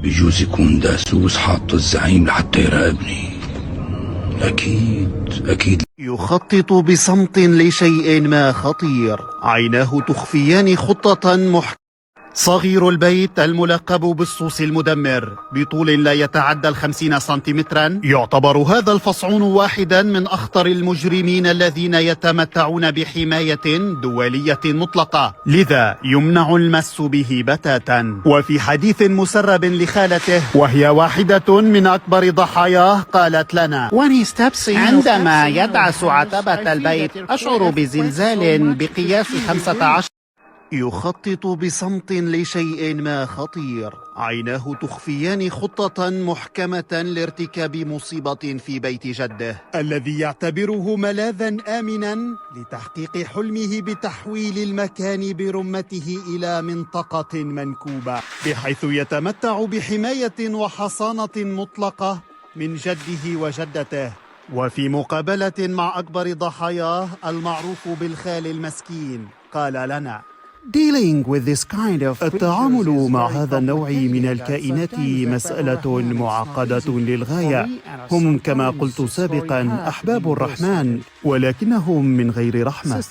بجوز يكون داسوس حاطه الزعيم لحتى يراقبني. أكيد. يخطط بصمت لشيء ما خطير، عيناه تخفيان خطة صغير البيت الملقب بالصوص المدمر بطول لا يتعدى 50 سنتيمترا، يعتبر هذا الفصعون واحدا من أخطر المجرمين الذين يتمتعون بحماية دولية مطلقة، لذا يمنع المس به بتاتا. وفي حديث مسرب لخالته وهي واحدة من أكبر ضحاياه قالت لنا: عندما يدعس عتبة البيت أشعر بزلزال بقياس 15. يخطط بصمت لشيء ما خطير، عيناه تخفيان خطة محكمة لارتكاب مصيبة في بيت جده الذي يعتبره ملاذا آمنا لتحقيق حلمه بتحويل المكان برمته إلى منطقة منكوبة، بحيث يتمتع بحماية وحصانة مطلقة من جده وجدته. وفي مقابلة مع أكبر ضحاياه المعروف بالخال المسكين قال لنا: التعامل مع هذا النوع من الكائنات مسألة معقدة للغاية. هم كما قلت سابقا أحباب الرحمن، ولكنهم من غير رحمة.